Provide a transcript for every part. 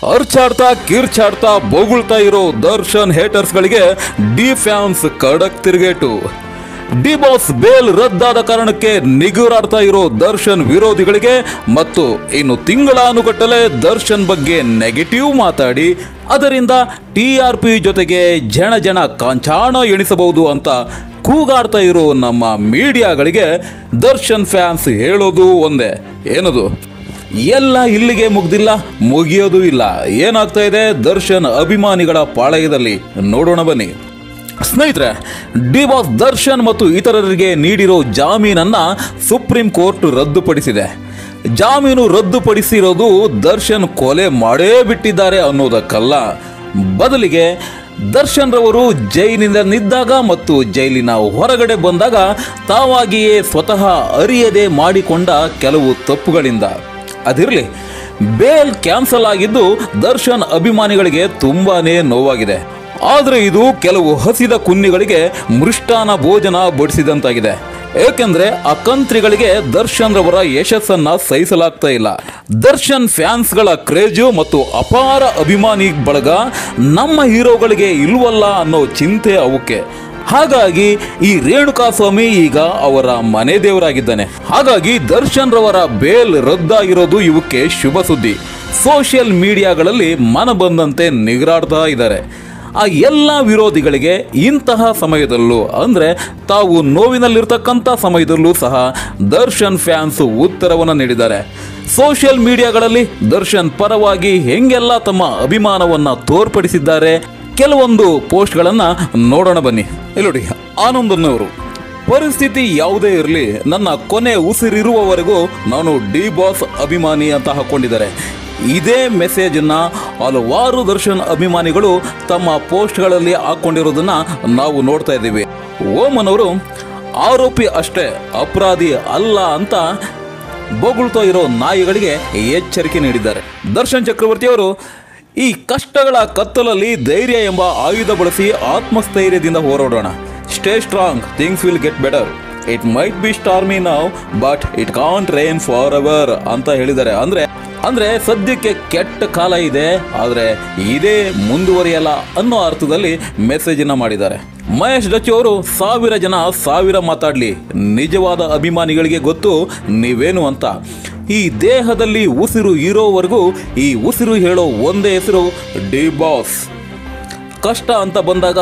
ಅರ್ಚಾಡ್ತಾ ಕಿರ್ಚಾಡ್ತಾ ಬೊಗಳ್ತಾ ಇರೋ Darshan ಹೇಟರ್ಸ್ಗಳಿಗೆ D fans ಖಡಕ್ ತಿರುಗೇಟು. ಡಿ ಬಾಸ್ ಬೇಲ್ ರದ್ದಾದ ಕಾರಣಕ್ಕೆ ನಿಗುರಾಡ್ತಾ ಇರೋ ದರ್ಶನ್ ವಿರೋಧಿಗಳಿಗೆ ಮತ್ತು ಇನ್ನು ತಿಂಗಳಾನುಗಟ್ಟಲೆ ದರ್ಶನ್ ಬಗ್ಗೆ ನೆಗೆಟಿವ್ ಮಾತಾಡಿ ಅದರಿಂದ TRP ಜೊತೆಗೆ ಜನ ಕಾಂಚಾಣ ಎಣಿಸಬಹುದು ಅಂತ ಕೂಗಾಡ್ತಾ ಇರೋ ನಮ್ಮ ಮೀಡಿಯಾಗಳಿಗೆ ದರ್ಶನ್ ಫ್ಯಾನ್ಸ್ ಹೇಳೋದು ಒಂದೇ, ಏನದು, ಎಲ್ಲ ಇಲ್ಲಿಗೆ ಮುಗ್ದಿಲ್ಲ, ಮುಗಿಯೋದು ಇಲ್ಲ. ಏನಾಗ್ತಾ ಇದೆ ದರ್ಶನ್ ಅಭಿಮಾನಿಗಳ ಪಾಳಯದಲ್ಲಿ ನೋಡೋಣ ಬನ್ನಿ. ಸ್ನೇಹಿತರೆ, ಡಿ ಬಾಸ್ ದರ್ಶನ್ ಮತ್ತು ಇತರರಿಗೆ ನೀಡಿರೋ ಜಾಮೀನನ್ನ ಸುಪ್ರೀಂ ಕೋರ್ಟ್ ರದ್ದುಪಡಿಸಿದೆ. ಜಾಮೀನು ರದ್ದುಪಡಿಸಿರೋದು ದರ್ಶನ್ ಕೊಲೆ ಮಾಡೇ ಬಿಟ್ಟಿದ್ದಾರೆ ಅನ್ನೋದಕ್ಕಲ್ಲ, ಬದಲಿಗೆ ದರ್ಶನ್ ರವರು ಜೈಲಿನಲ್ಲಿದ್ದಾಗ ಮತ್ತು ಜೈಲಿನ ಹೊರಗಡೆ ಬಂದಾಗ ತಾವಾಗಿಯೇ ಸ್ವತಃ ಅರಿಯದೆ ಮಾಡಿಕೊಂಡ ಕೆಲವು ತಪ್ಪುಗಳಿಂದ. ಅದಿರಲಿ, ಬೇಲ್ ಕ್ಯಾನ್ಸಲ್ ಆಗಿದ್ದು ದರ್ಶನ್ ಅಭಿಮಾನಿಗಳಿಗೆ ತುಂಬಾನೇ ನೋವಾಗಿದೆ. ಆದರೆ ಇದು ಕೆಲವು ಹಸಿದ ಕುನ್ನಿಗಳಿಗೆ ಮೃಷ್ಟಾನ ಭೋಜನ ಬಡಿಸಿದಂತಾಗಿದೆ. ಏಕೆಂದ್ರೆ ಅಕಂತ್ರಿಗಳಿಗೆ ದರ್ಶನ್ ರವರ ಯಶಸ್ಸನ್ನ ಸಹಿಸಲಾಗ್ತಾ ಇಲ್ಲ. ದರ್ಶನ್ ಫ್ಯಾನ್ಸ್ಗಳ ಕ್ರೇಜು ಮತ್ತು ಅಪಾರ ಅಭಿಮಾನಿ ಬಳಗ ನಮ್ಮ ಹೀರೋಗಳಿಗೆ ಇಲ್ವಲ್ಲ ಅನ್ನೋ ಚಿಂತೆ ಅವಕ್ಕೆ. ಹಾಗಾಗಿ ಈ ರೇಣುಕಾಸ್ವಾಮಿ ಈಗ ಅವರ ಮನೆ ದೇವರಾಗಿದ್ದಾನೆ. ಹಾಗಾಗಿ ದರ್ಶನ್ ರವರ ಬೇಲ್ ರದ್ದಾಗಿರೋದು ಇವಕ್ಕೆ ಶುಭ ಸುದ್ದಿ. ಸೋಷಿಯಲ್ ಮೀಡಿಯಾಗಳಲ್ಲಿ ಮನ ಬಂದಂತೆ ನಿಗರಾಡ್ತಾ ಇದ್ದಾರೆ. ಆ ಎಲ್ಲ ವಿರೋಧಿಗಳಿಗೆ ಇಂತಹ ಸಮಯದಲ್ಲೂ ಅಂದರೆ ತಾವು ನೋವಿನಲ್ಲಿರ್ತಕ್ಕಂಥ ಸಮಯದಲ್ಲೂ ಸಹ ದರ್ಶನ್ ಫ್ಯಾನ್ಸ್ ಉತ್ತರವನ್ನು ನೀಡಿದ್ದಾರೆ. ಸೋಷಿಯಲ್ ಮೀಡಿಯಾಗಳಲ್ಲಿ ದರ್ಶನ್ ಪರವಾಗಿ ಹೆಂಗೆಲ್ಲ ತಮ್ಮ ಅಭಿಮಾನವನ್ನು ತೋರ್ಪಡಿಸಿದ್ದಾರೆ, ಕೆಲವೊಂದು ಪೋಸ್ಟ್ಗಳನ್ನು ನೋಡೋಣ ಬನ್ನಿ. ಇಲ್ಲಿ ನೋಡಿ, ಆನಂದನ್ನವರು, ಪರಿಸ್ಥಿತಿ ಯಾವುದೇ ಇರಲಿ ನನ್ನ ಕೊನೆ ಉಸಿರಿರುವವರೆಗೂ ನಾನು ಡಿ ಬಾಸ್ ಅಭಿಮಾನಿ ಅಂತ ಹಾಕೊಂಡಿದ್ದಾರೆ. ಇದೇ ಮೆಸೇಜನ್ನ ಹಲವಾರು ದರ್ಶನ್ ಅಭಿಮಾನಿಗಳು ತಮ್ಮ ಪೋಸ್ಟ್ಗಳಲ್ಲಿ ಹಾಕೊಂಡಿರೋದನ್ನ ನಾವು ನೋಡ್ತಾ ಇದ್ದೀವಿ. ಓಮನ್ ಅವರು ಆರೋಪಿ ಅಷ್ಟೇ, ಅಪರಾಧಿ ಅಲ್ಲ ಅಂತ ಬೊಗಳ್ತಾ ಇರೋ ನಾಯಿಗಳಿಗೆ ಎಚ್ಚರಿಕೆ ನೀಡಿದ್ದಾರೆ. ದರ್ಶನ್ ಚಕ್ರವರ್ತಿ ಅವರು ಈ ಕಷ್ಟಗಳ ಕತ್ತಲಲ್ಲಿ ಧೈರ್ಯ ಎಂಬ ಆಯುಧ ಬಳಸಿ ಆತ್ಮಸ್ಥೈರ್ಯದಿಂದ ಹೋರಾಡೋಣ. Stay strong, things will get better. It might be stormy now but it can't rain forever ಅಂತ ಹೇಳಿದ್ದಾರೆ. ಅಂದ್ರೆ ಸದ್ಯಕ್ಕೆ ಕೆಟ್ಟ ಕಾಲ ಇದೆ, ಆದರೆ ಇದೇ ಮುಂದುವರಿಯಲ್ಲ ಅನ್ನೋ ಅರ್ಥದಲ್ಲಿ ಮೆಸೇಜ್ ಅನ್ನ ಮಾಡಿದ್ದಾರೆ. ಮಹೇಶ್ ಡಚ್ಚಿ ಅವರು, 1000 ಜನ 1000 ಮಾತಾಡ್ಲಿ, ನಿಜವಾದ ಅಭಿಮಾನಿಗಳಿಗೆ ಗೊತ್ತು ನೀವೇನು ಅಂತ. ಈ ದೇಹದಲ್ಲಿ ಉಸಿರು ಇರೋವರೆಗೂ ಈ ಉಸಿರು ಹೇಳೋ ಒಂದೇ ಹೆಸರು ಡಿ ಬಾಸ್. ಕಷ್ಟ ಅಂತ ಬಂದಾಗ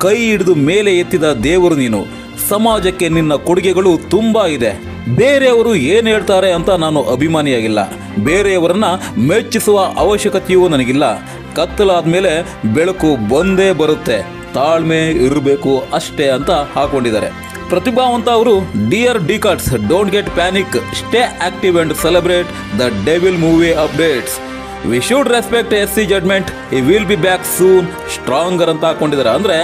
ಕೈ ಹಿಡಿದು ಮೇಲೆ ಎತ್ತಿದ ದೇವರು ನೀನು. ಸಮಾಜಕ್ಕೆ ನಿನ್ನ ಕೊಡುಗೆಗಳು ತುಂಬಾ ಇದೆ. ಬೇರೆಯವರು ಏನು ಹೇಳ್ತಾರೆ ಅಂತ ನಾನು ಅಭಿಮಾನಿಯಾಗಿಲ್ಲ, ಬೇರೆಯವರನ್ನ ಮೆಚ್ಚಿಸುವ ಅವಶ್ಯಕತೆಯೂ ನನಗಿಲ್ಲ. ಕತ್ತಲಾದ್ಮೇಲೆ ಬೆಳಕು ಬಂದೇ ಬರುತ್ತೆ, ತಾಳ್ಮೆ ಇರಬೇಕು ಅಷ್ಟೇ ಅಂತ ಹಾಕೊಂಡಿದ್ದಾರೆ. ಪ್ರತಿಭಾವಂತ ಅವರು, dear dicots, don't get panic, stay active and celebrate the devil movie updates. We should respect SC judgement, we will be back soon stronger ಅಂತ ಹಾಕೊಂಡಿದ್ದಾರೆ. ಅಂದರೆ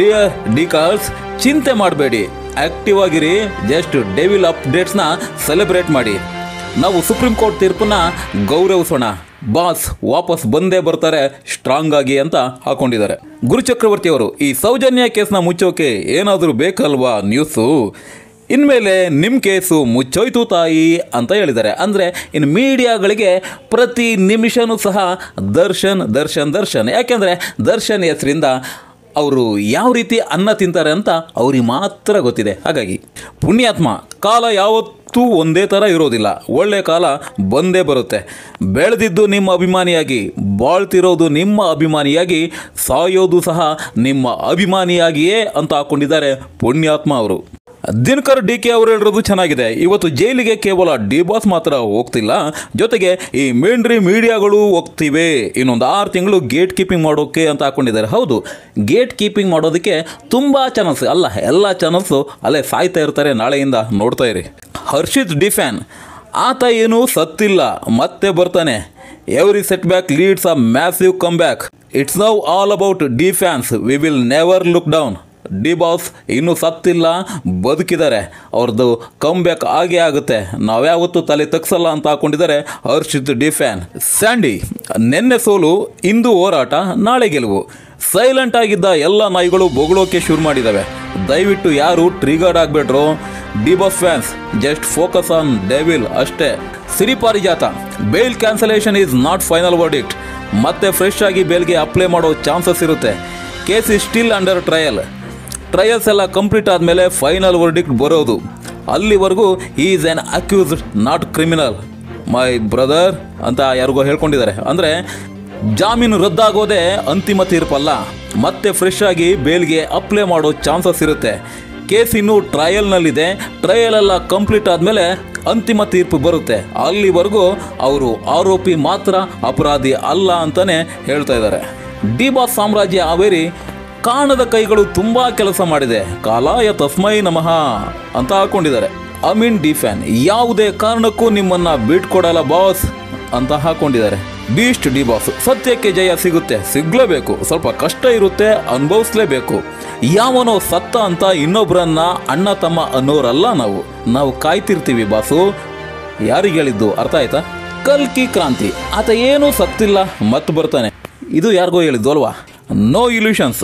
ಡಿಯರ್ ಡಿಕಾಟ್ಸ್, ಚಿಂತೆ ಮಾಡಬೇಡಿ, ಆಕ್ಟಿವ್ ಆಗಿರಿ, ಜಸ್ಟ್ ಡೆವಿಲ್ ಅಪ್ಡೇಟ್ಸ್ನ ಸೆಲೆಬ್ರೇಟ್ ಮಾಡಿ. ನಾವು ಸುಪ್ರೀಂ ಕೋರ್ಟ್ ತೀರ್ಪನ್ನ ಗೌರವಿಸೋಣ, ಬಾಸ್ ವಾಪಸ್ ಬಂದೇ ಬರ್ತಾರೆ ಸ್ಟ್ರಾಂಗ್ ಆಗಿ ಅಂತ ಹಾಕೊಂಡಿದ್ದಾರೆ. ಗುರುಚಕ್ರವರ್ತಿ ಅವರು, ಈ ಸೌಜನ್ಯ ಕೇಸ್ನ ಮುಚ್ಚೋಕೆ ಏನಾದರೂ ಬೇಕಲ್ವಾ ನ್ಯೂಸು, ಇನ್ಮೇಲೆ ನಿಮ್ಮ ಕೇಸು ಮುಚ್ಚೋಯ್ತು ತಾಯಿ ಅಂತ ಹೇಳಿದ್ದಾರೆ. ಅಂದರೆ ಇನ್ನು ಮೀಡಿಯಾಗಳಿಗೆ ಪ್ರತಿ ನಿಮಿಷನೂ ಸಹ ದರ್ಶನ್ ದರ್ಶನ್ ದರ್ಶನ್, ಯಾಕೆಂದರೆ ದರ್ಶನ್ ಹೆಸರಿಂದ ಅವರು ಯಾವ ರೀತಿ ಅನ್ನ ತಿಂತಾರೆ ಅಂತ ಅವ್ರಿಗೆ ಮಾತ್ರ ಗೊತ್ತಿದೆ. ಹಾಗಾಗಿ ಪುಣ್ಯಾತ್ಮ, ಕಾಲ ಯಾವತ್ತೂ ಒಂದೇ ಥರ ಇರೋದಿಲ್ಲ, ಒಳ್ಳೆ ಕಾಲ ಬಂದೇ ಬರುತ್ತೆ. ಬೆಳೆದಿದ್ದು ನಿಮ್ಮ ಅಭಿಮಾನಿಯಾಗಿ, ಬಾಳ್ತಿರೋದು ನಿಮ್ಮ ಅಭಿಮಾನಿಯಾಗಿ, ಸಾಯೋದು ಸಹ ನಿಮ್ಮ ಅಭಿಮಾನಿಯಾಗಿಯೇ ಅಂತ ಹಾಕ್ಕೊಂಡಿದ್ದಾರೆ ಪುಣ್ಯಾತ್ಮ ಅವರು. ದಿನಕರ್ DK ಅವರು ಹೇಳಿರೋದು ಚೆನ್ನಾಗಿದೆ. ಇವತ್ತು ಜೈಲಿಗೆ ಕೇವಲ ಡಿ ಬಾಸ್ ಮಾತ್ರ ಹೋಗ್ತಿಲ್ಲ, ಜೊತೆಗೆ ಈ ಮೀಡಿಯಾಗಳು ಹೋಗ್ತಿವೆ. ಇನ್ನೊಂದು 6 ತಿಂಗಳು ಗೇಟ್ ಕೀಪಿಂಗ್ ಮಾಡೋಕೆ ಅಂತ ಹಾಕೊಂಡಿದ್ದಾರೆ. ಹೌದು, ಗೇಟ್ ಕೀಪಿಂಗ್ ಮಾಡೋದಕ್ಕೆ ತುಂಬ ಚಾನಲ್ಸ್ ಅಲ್ಲ, ಎಲ್ಲ ಚಾನಲ್ಸು ಅಲ್ಲೇ ಸಾಯ್ತಾ ಇರ್ತಾರೆ. ನಾಳೆಯಿಂದ ನೋಡ್ತಾ ಇರಿ. ಹರ್ಷಿತ್ ಡಿ ಫ್ಯಾನ್, ಆತ ಏನೂ ಸತ್ತಿಲ್ಲ, ಮತ್ತೆ ಬರ್ತಾನೆ. Every set back leads a massive come back. It's now all about D fans, we will never look down. D boss ಇನ್ನೂ ಸತ್ತಿಲ್ಲ, ಬದುಕಿದ್ದಾರೆ, ಅವ್ರದ್ದು ಕಮ್ ಬ್ಯಾಕ್ ಆಗೇ ಆಗುತ್ತೆ, ನಾವ್ಯಾವತ್ತೂ ತಲೆ ತಗ್ಸಲ್ಲ ಅಂತ ಹಾಕೊಂಡಿದ್ದಾರೆ ಹರ್ಷಿತ್ ಡಿ ಫ್ಯಾನ್. ಸ್ಯಾಂಡಿ, ನಿನ್ನೆ ಸೋಲು, ಇಂದು ಹೋರಾಟ, ನಾಳೆ ಗೆಲುವು. ಸೈಲೆಂಟ್ ಆಗಿದ್ದ ಎಲ್ಲ ನಾಯಿಗಳು ಬೊಗಳೋಕೆ ಶುರು ಮಾಡಿದ್ದಾವೆ. ದಯವಿಟ್ಟು ಯಾರು ಟ್ರಿಗರ್ಡ್ ಆಗಬೇಡ್ರು. D Boss fans, just focus on devil ಅಷ್ಟೇ. Siriparijata, bail cancellation is not final verdict. ಮತ್ತೆ ಫ್ರೆಶ್ ಆಗಿ ಬೇಲ್ಗೆ ಅಪ್ಲೈ ಮಾಡೋ ಚಾನ್ಸಸ್ ಇರುತ್ತೆ. Case is still under trials ಎಲ್ಲ ಕಂಪ್ಲೀಟ್ ಆದಮೇಲೆ ಫೈನಲ್ ವರ್ಡಿಕ್ಟ್ ಬರೋದು. ಅಲ್ಲಿವರೆಗೂ is an accused not criminal my brother ಅಂತ ಯಾರಿಗೋ ಹೇಳ್ಕೊಂಡಿದ್ದಾರೆ. ಅಂದರೆ ಜಾಮೀನು ರದ್ದಾಗೋದೇ ಅಂತಿಮ ತೀರ್ಪಲ್ಲ, ಮತ್ತೆ ಫ್ರೆಶ್ ಆಗಿ ಬೇಲ್ಗೆ ಅಪ್ಲೈ ಮಾಡೋ ಚಾನ್ಸಸ್ ಇರುತ್ತೆ. ಕೇಸ್ ಇನ್ನೂ ಟ್ರಯಲ್ನಲ್ಲಿದೆ. ಟ್ರಯಲ್ ಎಲ್ಲ ಕಂಪ್ಲೀಟ್ ಆದಮೇಲೆ ಅಂತಿಮ ತೀರ್ಪು ಬರುತ್ತೆ. ಅಲ್ಲಿವರೆಗೂ ಅವರು ಆರೋಪಿ ಮಾತ್ರ, ಅಪರಾಧಿ ಅಲ್ಲ ಅಂತಾನೆ ಹೇಳ್ತಾ ಇದ್ದಾರೆ. ಡಿ ಬಾಸ್ ಸಾಮ್ರಾಜ್ಯ ಹಾವೇರಿ ಕಾಣದ ಕೈಗಳು ತುಂಬ ಕೆಲಸ ಮಾಡಿದೆ, ಕಾಲಾಯ ತಸ್ಮೈ ನಮಃ ಅಂತ ಹಾಕೊಂಡಿದ್ದಾರೆ. ಅಮೀನ್ ಡಿ ಫ್ಯಾನ್, ಯಾವುದೇ ಕಾರಣಕ್ಕೂ ನಿಮ್ಮನ್ನು ಬಿಟ್ಕೊಡಲ್ಲ ಬಾಸ್ ಅಂತ ಹಾಕೊಂಡಿದ್ದಾರೆ. ಬೀಸ್ಟ್ ಡಿ ಬಾಸ್, ಸತ್ಯಕ್ಕೆ ಜಯ ಸಿಗಲೇಬೇಕು, ಸ್ವಲ್ಪ ಕಷ್ಟ ಇರುತ್ತೆ, ಅನುಭವಿಸ್ಲೇಬೇಕು. ಯಾವನೋ ಸತ್ತ ಅಂತ ಇನ್ನೊಬ್ಬರನ್ನ ಅಣ್ಣ ತಮ್ಮ ಅನ್ನೋರಲ್ಲ ನಾವು ಕಾಯ್ತಿರ್ತೀವಿ ಬಾಸು. ಯಾರಿಗೆ ಹೇಳಿದ್ದು ಅರ್ಥ ಆಯ್ತಾ? ಕಲ್ಕಿ ಕ್ರಾಂತಿ, ಆತ ಏನೂ ಸತ್ತಿಲ್ಲ ಮತ್ತೆ ಬರ್ತಾನೆ, ಇದು ಯಾರಿಗೋ ಹೇಳಿದ್ದು ಅಲ್ವಾ? No illusions,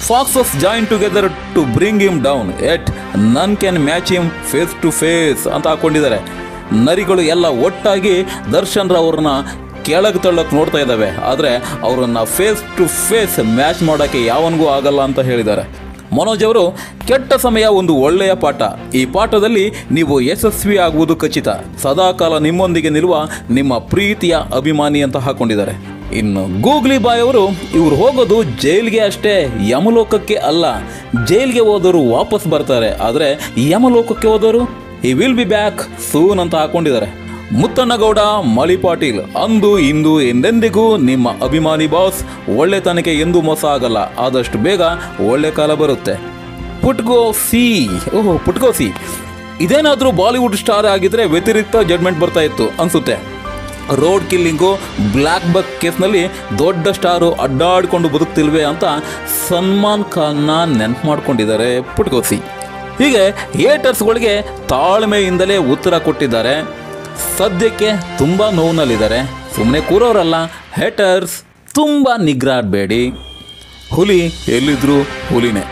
foxes join together to bring him down, yet none can match him face to face ಅಂತ ಹಾಕೊಂಡಿದ್ದಾರೆ. ನರಿಗಳು ಎಲ್ಲ ಒಟ್ಟಾಗಿ ದರ್ಶನ್ ಅವ್ರನ್ನ ಕೆಳಗೆ ತಳ್ಳಕ್ಕೆ ನೋಡ್ತಾ ಇದ್ದಾವೆ, ಆದರೆ ಅವರನ್ನು ಫೇಸ್ ಟು ಫೇಸ್ ಮ್ಯಾಚ್ ಮಾಡೋಕ್ಕೆ ಯಾವನಿಗೂ ಆಗಲ್ಲ ಅಂತ ಹೇಳಿದ್ದಾರೆ. ಮನೋಜ್ ಅವರು, ಕೆಟ್ಟ ಸಮಯ ಒಂದು ಒಳ್ಳೆಯ ಪಾಠ, ಈ ಪಾಠದಲ್ಲಿ ನೀವು ಯಶಸ್ವಿ ಆಗುವುದು ಖಚಿತ, ಸದಾಕಾಲ ನಿಮ್ಮೊಂದಿಗೆ ನಿಲ್ಲುವ ನಿಮ್ಮ ಪ್ರೀತಿಯ ಅಭಿಮಾನಿ ಅಂತ ಹಾಕೊಂಡಿದ್ದಾರೆ. ಇನ್ನು ಗೂಗ್ಲಿ ಬಾಯ್ ಅವರು, ಇವ್ರು ಹೋಗೋದು ಜೈಲ್ಗೆ ಅಷ್ಟೇ, ಯಮಲೋಕಕ್ಕೆ ಅಲ್ಲ. ಜೈಲ್ಗೆ ಹೋದವರು ವಾಪಸ್ ಬರ್ತಾರೆ, ಆದರೆ ಯಮಲೋಕಕ್ಕೆ ಹೋದವರು ಈ ವಿಲ್ ಬಿ ಬ್ಯಾಕ್ ಸೂನ್ ಅಂತ ಹಾಕೊಂಡಿದ್ದಾರೆ. ಮುತ್ತಣ್ಣಗೌಡ ಮಳಿ ಪಾಟೀಲ್, ಅಂದು ಇಂದು ಎಂದೆಂದಿಗೂ ನಿಮ್ಮ ಅಭಿಮಾನಿ ಬಾಸ್, ಒಳ್ಳೆತನಕ್ಕೆ ಎಂದೂ ಮೋಸ ಆಗಲ್ಲ, ಆದಷ್ಟು ಬೇಗ ಒಳ್ಳೆ ಕಾಲ ಬರುತ್ತೆ. ಪುಟ್ಗೋಸಿ, ಇದೇನಾದರೂ ಬಾಲಿವುಡ್ ಸ್ಟಾರ್ ಆಗಿದ್ರೆ ವ್ಯತಿರಿಕ್ತ ಜಡ್ಮೆಂಟ್ ಬರ್ತಾ ಇತ್ತು ಅನ್ಸುತ್ತೆ. ರೋಡ್ ಕಿಲ್ಲಿಂಗು, ಬ್ಲ್ಯಾಕ್ ಬಕ್ ಕೇಸ್ನಲ್ಲಿ ದೊಡ್ಡ ಸ್ಟಾರು ಅಡ್ಡಾಡ್ಕೊಂಡು ಬದುಕ್ತಿಲ್ವೇ ಅಂತ ಸಲ್ಮಾನ್ ಖಾನ್ನ ನೆನಪು ಮಾಡ್ಕೊಂಡಿದ್ದಾರೆ ಪುಟ್ಗೋಸಿ. ಹೀಗೆ ಹೇಟರ್ಸ್ಗಳಿಗೆ ತಾಳ್ಮೆಯಿಂದಲೇ ಉತ್ತರ ಕೊಟ್ಟಿದ್ದಾರೆ. ಸದ್ಯಕ್ಕೆ ತುಂಬ ನೋವಿನಲ್ಲಿದ್ದಾರೆ. ಸುಮ್ಮನೆ ಕೂರೋರಲ್ಲ ಹೇಟರ್ಸ್, ತುಂಬ ನಿಗ್ರಾಡಬೇಡಿ. ಹುಲಿ ಎಲ್ಲಿದ್ರೂ ಹುಲಿನೇ.